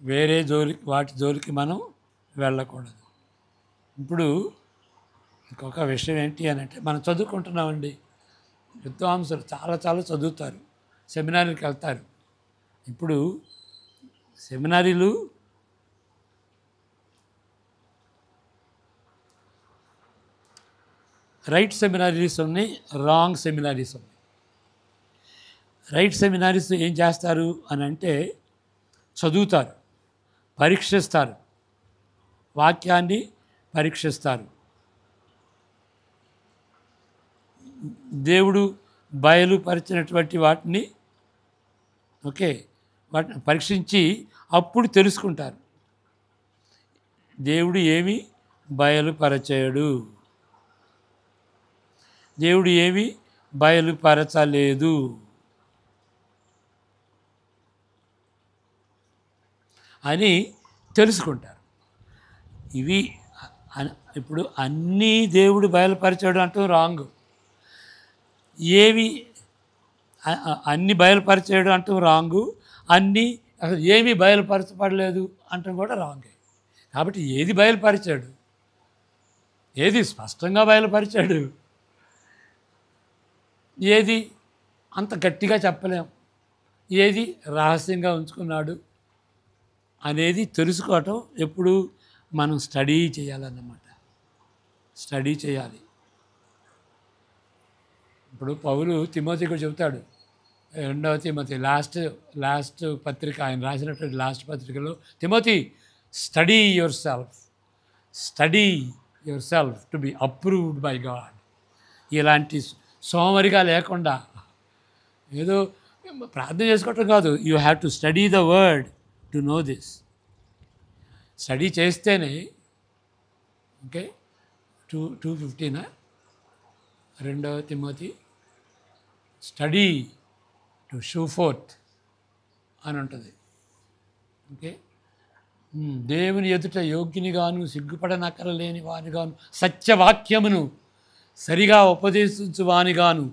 వేరే వాటి జోలికి మనం వెళ్ళకూడదు. ఇప్పుడు ఇంకొక విషయం ఏంటి అని అంటే, మనం చదువుకుంటున్నామండి, విద్వాంసులు చాలా చాలా చదువుతారు, సెమినారీకి వెళ్తారు. ఇప్పుడు సెమినారీలు రైట్ సెమినారీస్ ఉన్నాయి, రాంగ్ సెమినారీస్ ఉన్నాయి. రైట్ సెమినారీస్ ఏం చేస్తారు అని అంటే, చదువుతారు, పరీక్షిస్తారు, వాక్యాన్ని పరీక్షిస్తారు, దేవుడు బయలుపరిచినటువంటి వాటిని వాటిని పరీక్షించి అప్పుడు తెలుసుకుంటారు దేవుడు ఏమి బయలుపరచాడు, దేవుడు ఏమి బయలుపరచలేదు అని తెలుసుకుంటారు. ఇవి ఇప్పుడు అన్నీ దేవుడు బయలుపరిచాడు అంటూ రాంగ్, ఏవి అన్ని బయలుపరిచాడు అంటూ రాంగు, అన్నీ అసలు ఏమీ బయలుపరచబడలేదు అంటూ కూడా రాంగే. కాబట్టి ఏది బయలుపరిచాడు, ఏది స్పష్టంగా బయలుపరిచాడు, ఏది అంత గట్టిగా చెప్పలేం, ఏది రహస్యంగా ఉంచుకున్నాడు అనేది తెలుసుకోవటం ఎప్పుడు మనం స్టడీ చేయాలన్నమాట. స్టడీ చేయాలి. ఇప్పుడు పౌలు తిమోతికి చెబుతాడు, 2వ తిమోతి లాస్ట్ పత్రిక, ఆయన రాసినటువంటి లాస్ట్ పత్రికలో, Timothy study your self to be approved by God. ఇలాంటి సోమరిగా లేకుండా ఏదో ప్రార్థన చేసుకోవటం కాదు, you have to study the word to know this. Study చేస్తేనే, ఓకే, 2:15 2వ Timothy, study to show fourth అని ఉంటుంది. ఓకే, దేవుని ఎదుట యోగ్యునిగాను సిగ్గుపడనక్కరలేని వానిగాను సత్యవాక్యమును సరిగా ఉపదేశించు వానిగాను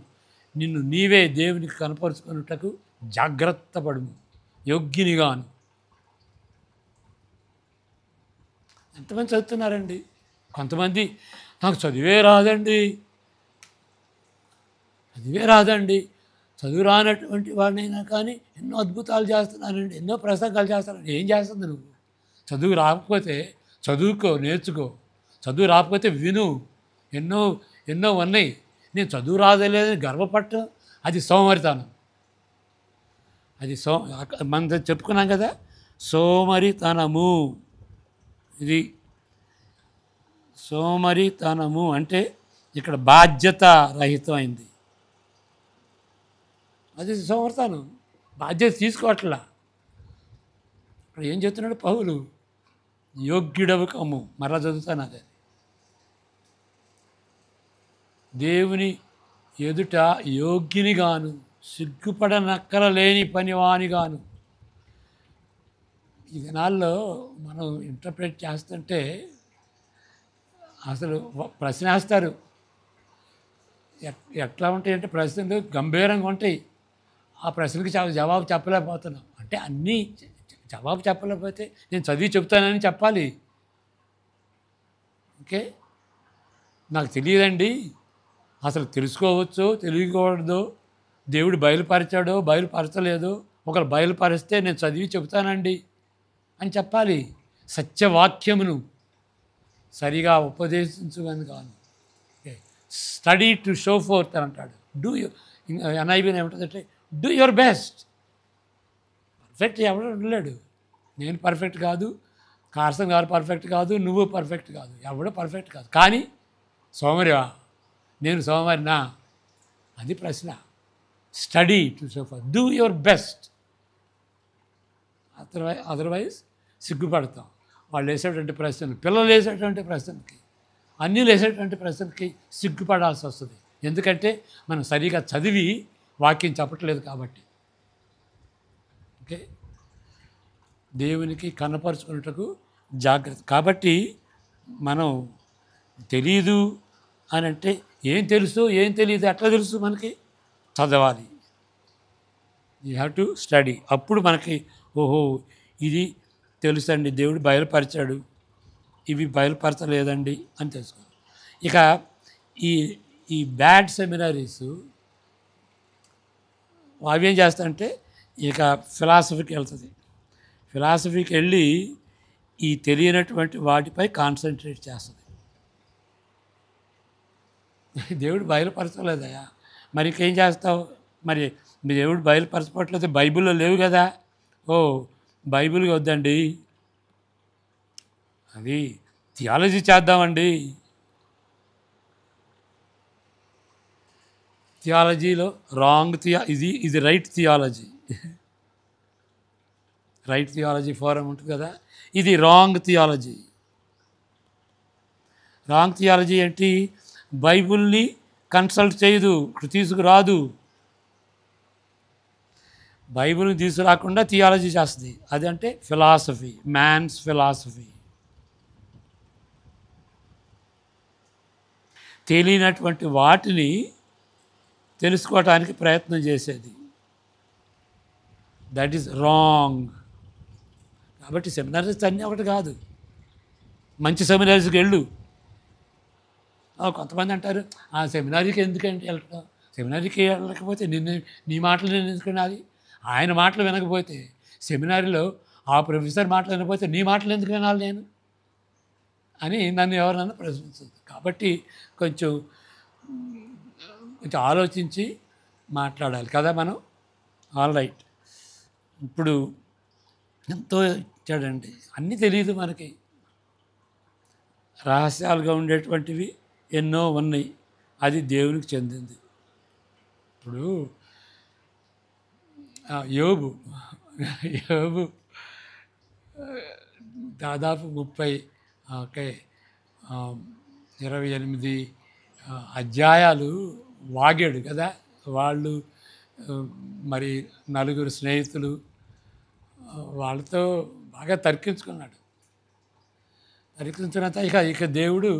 నిన్ను నీవే దేవునికి కనపరుచుకున్నటకు జాగ్రత్త పడుము. యోగ్యునిగాను. ఎంతమంది చదువుతున్నారండి? కొంతమంది నాకు చదివే రాదండి, చదువు రానటువంటి వాడినైనా కానీ ఎన్నో అద్భుతాలు చేస్తున్నానండి, ఎన్నో ప్రసంగాలు చేస్తానండి. ఏం చేస్తుంది నువ్వు? చదువు రాకపోతే చదువుకో, నేర్చుకో. చదువు రాకపోతే విను. ఎన్నో ఉన్నాయి. నేను చదువు రాదలేదని గర్వపడటం అది సోమరితనం. అది మనం చెప్పుకున్నాం కదా, సోమరితనము. ఇది సోమరితనము అంటే ఇక్కడ బాధ్యత రహితమైంది. అది సోమరితనం, బాధ్యత తీసుకోవట్లా. ఇక్కడ ఏం చెప్తున్నాడు పౌలు? యోగ్యుడవు కమ్ము. మరలా చదువుతాను అదే. దేవుని ఎదుట యోగ్యునిగాను, సిగ్గుపడనక్కరలేని పనివానిగాను. ఈ దినాల్లో మనం ఇంటర్ప్రెట్ చేస్తుంటే అసలు ప్రశ్న వేస్తారు. ఎట్లా ఉంటాయంటే ప్రశ్నలు గంభీరంగా ఉంటాయి. ఆ ప్రశ్నకి జవాబు చెప్పలేకపోతున్నాం. అంటే అన్నీ జవాబు చెప్పలేకపోతే నేను చదివి చెప్తానని చెప్పాలి. ఓకే, నాకు తెలియదండి, అసలు తెలుసుకోవచ్చో తెలియకూడదో, దేవుడు బయలుపరిచాడో బయలుపరచలేదో, ఒకరు బయలుపరిస్తే నేను చదివి చెబుతానండి అని చెప్పాలి. సత్యవాక్యమును సరిగా ఉపదేశించుకొని కాను. Okay, study to show fourth అని అంటాడు. డూ ఎన్ఐబీని ఏమంటుందంటే డూ యువర్ బెస్ట్. పర్ఫెక్ట్ ఎవడు ఉండలేడు. నేను పర్ఫెక్ట్ కాదు, కార్సన్ గారు పర్ఫెక్ట్ కాదు, నువ్వు పర్ఫెక్ట్ కాదు, ఎవడో పర్ఫెక్ట్ కాదు. కానీ సోమరివా? నేను సోమరినా? అది ప్రశ్న. Study to show forth, do your best. Otherwise సిగ్గుపడతాం. వాళ్ళు వేసేటువంటి ప్రశ్నలు, పిల్లలు వేసేటువంటి ప్రశ్నలకి, అన్నీ వేసేటువంటి ప్రశ్నలకి సిగ్గుపడాల్సి వస్తుంది. ఎందుకంటే మనం సరిగా చదివి వాక్యం చెప్పట్లేదు కాబట్టి. ఓకే, దేవునికి కనపరుచుకున్నట్టుకు జాగ్రత్త. కాబట్టి మనం తెలీదు అని అంటే ఏం తెలుసు ఏం తెలియదు ఎట్లా తెలుసు? మనకి చదవాలి. You have to study. అప్పుడు మనకి ఓహో ఇది తెలుసండి, దేవుడు బయలుపరిచాడు, ఇవి బయలుపరచలేదండి అని తెలుసుకోవాలి. ఇక ఈ ఈ బ్యాడ్ సెమినరీస్ అవి ఏం చేస్తాయంటే ఇక ఫిలాసఫీకి వెళ్తుంది. ఫిలాసఫీకి వెళ్ళి ఈ తెలియనటువంటి వాటిపై కాన్సన్ట్రేట్ చేస్తుంది. దేవుడు బయలుపరచలేదయా, మరి ఇంకేం చేస్తావు? మరి మీ దేవుడు బయలుపరచట్లేదు, బైబిల్లో లేవు కదా. ఓ బైబిల్కి వద్దండి, అది థియాలజీ చేద్దామండి. థియాలజీలో రాంగ్ ఇది right theology. Right theology forum ఉంటుంది కదా, ఇది రాంగ్ థియాలజీ. రాంగ్ థియాలజీ ఏంటి? బైబిల్ని కన్సల్ట్ చేయదు, తీసుకురాదు. బైబిల్ని తీసుకురాకుండా థియాలజీ చేస్తుంది. అదంటే ఫిలాసఫీ, మ్యాన్స్ ఫిలాసఫీ. తెలియనటువంటి వాటిని తెలుసుకోవటానికి ప్రయత్నం చేసేది. That is wrong. కాబట్టి సెమినారీస్ అన్నీ ఒకటి కాదు. మంచి సెమినారీస్కి వెళ్ళు. కొంతమంది అంటారు ఆ సెమినారీకి ఎందుకంటే వెళ్ళటం, సెమినారీకి వెళ్ళకపోతే నీ మాటలు నేను ఎందుకు వినాలి? ఆయన మాటలు వినకపోతే, సెమినారీలో ఆ ప్రొఫెసర్ మాటలు వినకపోతే నీ మాటలు ఎందుకు వినాలి నేను అని నన్ను ఎవరన్నా ప్రశ్నిస్తుంది. కాబట్టి కొంచెం ఆలోచించి మాట్లాడాలి కదా మనం. ఆల్ రైట్, ఇప్పుడు ఎంతో ఇచ్చాడండి, అన్నీ తెలియదు మనకి. రహస్యాలుగా ఉండేటువంటివి ఎన్నో ఉన్నాయి, అది దేవునికి చెందింది. ఇప్పుడు యోబు దాదాపు 28 అధ్యాయాలు వాగాడు కదా. వాళ్ళు మరి నలుగురు స్నేహితులు, వాళ్ళతో బాగా తర్కించుకున్నాడు. తర్కించిన తర్వాత ఇక దేవుడు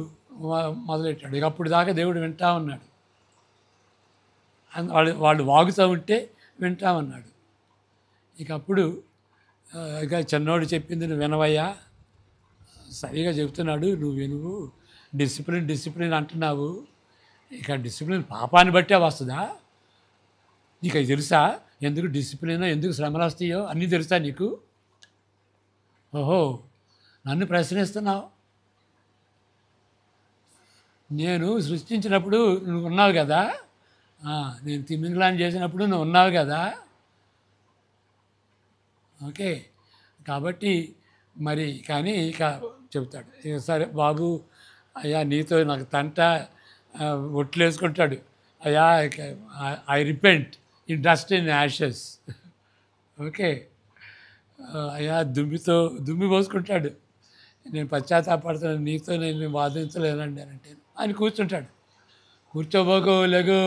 మొదలెట్టాడు. ఇక అప్పుడు దాకా దేవుడు వింటా ఉన్నాడు. వాళ్ళు వాగుతూ ఉంటే వింటా ఉన్నాడు. ఇక అప్పుడు ఇక చిన్నోడు చెప్పింది నువ్వు వినవయ్యా, సరిగా చెప్తున్నాడు, నువ్వు డిసిప్లిన్ అంటున్నావు. ఇక డిసిప్లిన్ పాపాన్ని బట్టే వస్తుందా? నీకు అది తెలుసా? ఎందుకు డిసిప్లిన్, ఎందుకు శ్రమలు వస్తాయో అన్నీ తెలుసా నీకు? ఓహో, నన్ను ప్రశ్నిస్తున్నావు. నేను సృష్టించినప్పుడు నువ్వు ఉన్నావు కదా, నేను తిమింగలాన్ని చేసినప్పుడు నువ్వు ఉన్నావు కదా, ఓకే. కాబట్టి మరి కానీ ఇక చెబుతాడు. ఇక సరే బాబు, అయ్యా నీతో నాకు తంట, ఒట్లేసుకుంటాడు. అయ్యా ఇక I repent in dust in Ashes. Okay. అయ్యా దుమ్మి పోసుకుంటాడు. నేను పశ్చాత్తాపడుతున్నాను, నీతో నేను వాదించలేనండి అని అంటే ఆయన కూర్చుంటాడు. కూర్చోబోకు లెగు,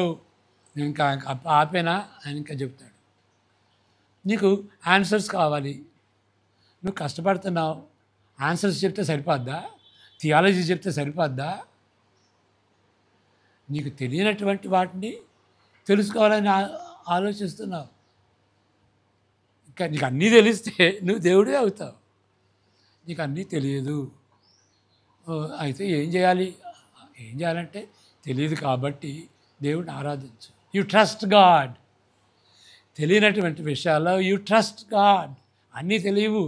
నేను ఇంకా ఆపేనా అని ఇంకా చెప్తాడు. నీకు ఆన్సర్స్ కావాలి, నువ్వు కష్టపడుతున్నావు, ఆన్సర్స్ చెప్తే సరిపోద్దా? థియాలజీ చెప్తే సరిపోద్దా? నీకు తెలియనటువంటి వాటిని తెలుసుకోవాలని ఆలోచిస్తున్నావు. ఇంకా నీకు అన్నీ తెలిస్తే నువ్వు దేవుడే అవుతావు. నీకు అన్నీ తెలియదు. అయితే ఏం చేయాలి? ఏం చేయాలంటే తెలియదు కాబట్టి దేవుడిని ఆరాధించు. You trust God. తెలియనటువంటి విషయాల్లో యు ట్రస్ట్ గాడ్. అన్నీ తెలియవు,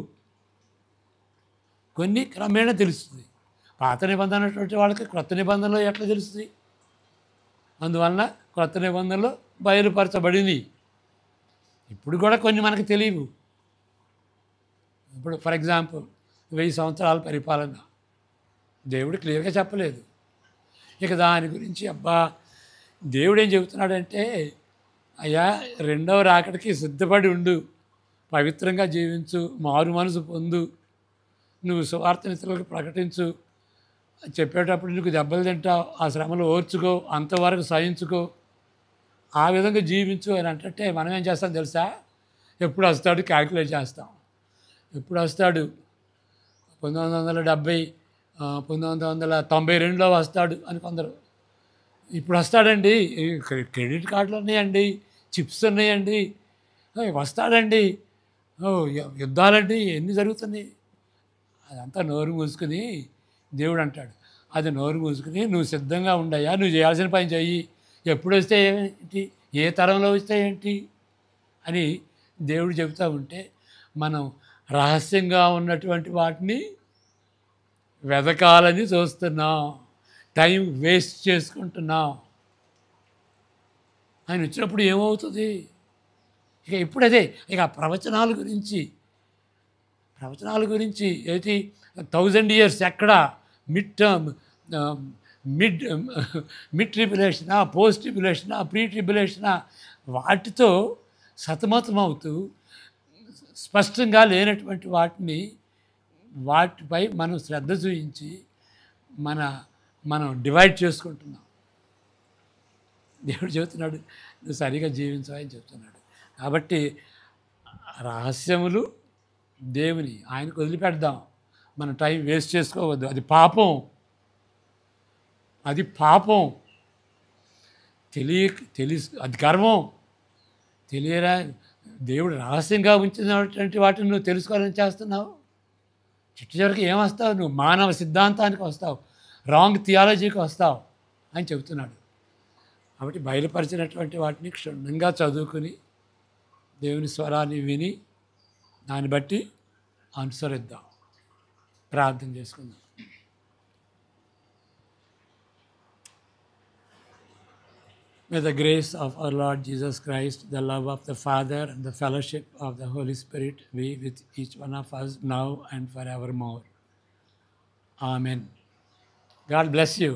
కొన్ని క్రమేణా తెలుస్తుంది. పాత నిబంధన అటువంటి వాళ్ళకి క్రొత్త నిబంధనలో ఎట్లా తెలుస్తుంది? అందువలన క్రొత్త నిబంధనలో బయలుపరచబడింది. ఇప్పుడు కూడా కొన్ని మనకు తెలియవు. ఇప్పుడు ఫర్ ఎగ్జాంపుల్ 1000 సంవత్సరాల పరిపాలన దేవుడు క్లియర్గా చెప్పలేదు. ఇక దాని గురించి అబ్బా దేవుడు ఏం చెబుతున్నాడంటే, అయ్యా రెండవ రాకడికి సిద్ధపడి ఉండు, పవిత్రంగా జీవించు, మారు మనసు పొందు, నువ్వు సువార్తని ఇతరులకు ప్రకటించు, చెప్పేటప్పుడు నీకు దెబ్బలు తింటావు, ఆ శ్రమలు ఓర్చుకో, అంతవరకు సహించుకో, ఆ విధంగా జీవించు అని అంటే మనం ఏం చేస్తాం తెలుసా? ఎప్పుడు వస్తాడు క్యాల్కులేట్ చేస్తాం. ఎప్పుడు వస్తాడు? 1970, 1992లో వస్తాడు అని కొందరు. ఇప్పుడు వస్తాడండి, క్రెడిట్ కార్డులు ఉన్నాయండి, చిప్స్ ఉన్నాయండి, వస్తాడండి, యుద్ధాలండి, ఎన్ని జరుగుతున్నాయి. అదంతా నోరు మూసుకుని దేవుడు అంటాడు, అది నోరు మూసుకుని నువ్వు సిద్ధంగా ఉండయ్యా, నువ్వు చేయాల్సిన పని చెయ్యి, ఎప్పుడు వస్తే ఏంటి, ఏ తరంలో వస్తే ఏంటి అని దేవుడు చెబుతూ ఉంటే మనం రహస్యంగా ఉన్నటువంటి వాటిని వెతకాలని చూస్తున్నాం, టైం వేస్ట్ చేసుకుంటున్నాం. ఆయన వచ్చినప్పుడు ఏమవుతుంది? ఇక ఇప్పుడు అదే, ఇక ప్రవచనాల గురించి ఏంటి 1000 years ఎక్కడ, మిడ్ టర్మ్, మిడ్ మిడ్ ట్రిబులేషనా, పోస్ట్ ట్రిబులేషనా, ప్రీ ట్రిబులేషనా, వాటితో సతమతమవుతూ స్పష్టంగా లేనటువంటి వాటిపై మనం శ్రద్ధ చూపించి మనం డివైడ్ చేసుకుంటున్నాం. దేవుడు చెబుతున్నాడు నువ్వు సరిగా జీవించవని చెప్తున్నాడు. కాబట్టి రహస్యములు దేవుని ఆయనకు వదిలిపెడదాం, మన టైం వేస్ట్ చేసుకోవద్దు. అది పాపం, అది గర్వం. తెలియరా? దేవుడు రహస్యంగా ఉంచినటువంటి వాటిని నువ్వు తెలుసుకోవాలని చేస్తున్నావు. చివరికి ఏమొస్తావు? నువ్వు మానవ సిద్ధాంతానికి వస్తావు, రాంగ్ థియాలజీకి వస్తావు అని చెబుతున్నాడు. కాబట్టి బయలుపరిచినటువంటి వాటిని క్షుణ్ణంగా చదువుకుని దేవుని స్వరాన్ని విని దాన్ని బట్టి అనుసరిద్దాం. ప్రార్థన చేసుకుందాం. May the grace of our Lord Jesus Christ, the love of the Father, and the fellowship of the Holy Spirit be with each one of us now and forevermore. Amen. God bless you.